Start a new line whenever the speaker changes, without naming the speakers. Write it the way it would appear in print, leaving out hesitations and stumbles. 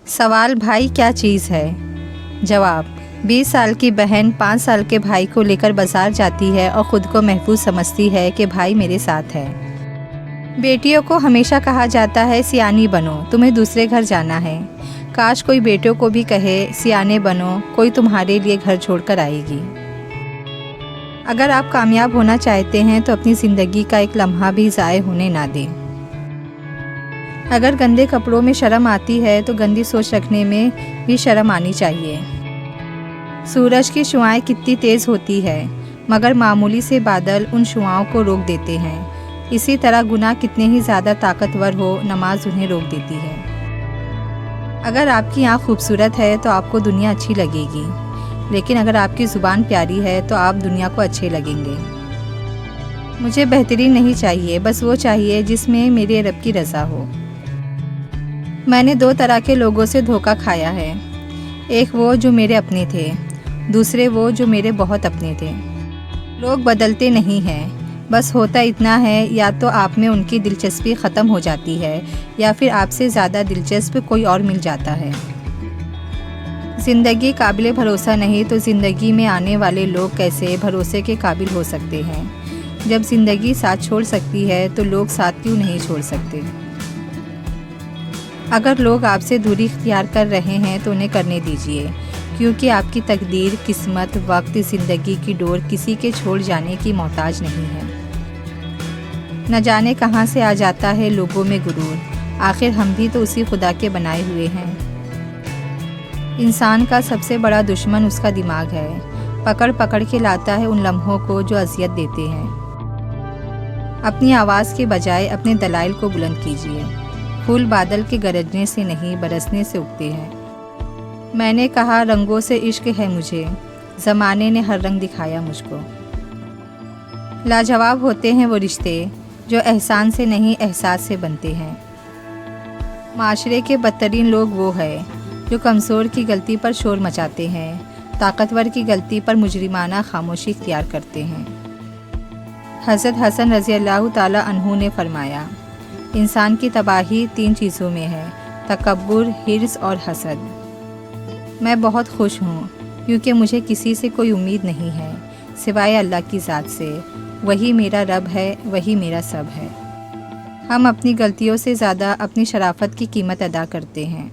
सवाल, भाई क्या चीज़ है? जवाब, 20 साल की बहन 5 साल के भाई को लेकर बाजार जाती है और ख़ुद को महफूज समझती है कि भाई मेरे साथ है। बेटियों को हमेशा कहा जाता है सियानी बनो, तुम्हें दूसरे घर जाना है। काश कोई बेटों को भी कहे सियाने बनो, कोई तुम्हारे लिए घर छोड़कर आएगी। अगर आप कामयाब होना चाहते हैं तो अपनी ज़िंदगी का एक लम्हा भी ज़ाय होने ना दें। अगर गंदे कपड़ों में शर्म आती है तो गंदी सोच रखने में भी शर्म आनी चाहिए। सूरज की शुआएं कितनी तेज़ होती है, मगर मामूली से बादल उन शुआओं को रोक देते हैं। इसी तरह गुनाह कितने ही ज़्यादा ताकतवर हो, नमाज उन्हें रोक देती है। अगर आपकी आँख खूबसूरत है तो आपको दुनिया अच्छी लगेगी, लेकिन अगर आपकी ज़ुबान प्यारी है तो आप दुनिया को अच्छे लगेंगे। मुझे बेहतरीन नहीं चाहिए, बस वो चाहिए जिसमें मेरे रब की रज़ा हो। मैंने 2 तरह के लोगों से धोखा खाया है। एक वो जो मेरे अपने थे, दूसरे वो जो मेरे बहुत अपने थे। लोग बदलते नहीं हैं, बस होता इतना है, या तो आप में उनकी दिलचस्पी ख़त्म हो जाती है या फिर आपसे ज़्यादा दिलचस्प कोई और मिल जाता है। ज़िंदगी काबिल भरोसा नहीं तो ज़िंदगी में आने वाले लोग कैसे भरोसे के काबिल हो सकते हैं। जब ज़िंदगी साथ छोड़ सकती है तो लोग साथ क्यों नहीं छोड़ सकते। अगर लोग आपसे दूरी इख्तियार कर रहे हैं तो उन्हें करने दीजिए, क्योंकि आपकी तकदीर, किस्मत, वक्त, ज़िंदगी की डोर किसी के छोड़ जाने की मोहताज नहीं है। न जाने कहाँ से आ जाता है लोगों में गुरूर, आखिर हम भी तो उसी खुदा के बनाए हुए हैं। इंसान का सबसे बड़ा दुश्मन उसका दिमाग है, पकड़ पकड़ के लाता है उन लम्हों को जो अज़ियत देते हैं। अपनी आवाज़ के बजाय अपने दलाइल को बुलंद कीजिए। फूल बादल के गरजने से नहीं, बरसने से उगते हैं। मैंने कहा रंगों से इश्क है मुझे, ज़माने ने हर रंग दिखाया मुझको। लाजवाब होते हैं वो रिश्ते जो एहसान से नहीं एहसास से बनते हैं। माशरे के बदतरीन लोग वो है जो कमज़ोर की गलती पर शोर मचाते हैं, ताकतवर की गलती पर मुजरिमाना खामोशी इख्तियार करते हैं। हज़रत हसन रज़ी अल्लाह ताला अन्हु ने फरमाया, इंसान की तबाही 3 चीज़ों में है, तकब्बुर, हिर्स और हसद। मैं बहुत खुश हूँ क्योंकि मुझे किसी से कोई उम्मीद नहीं है सिवाय अल्लाह की ज़ात से। वही मेरा रब है, वही मेरा सब है। हम अपनी गलतियों से ज़्यादा अपनी शराफत की कीमत अदा करते हैं।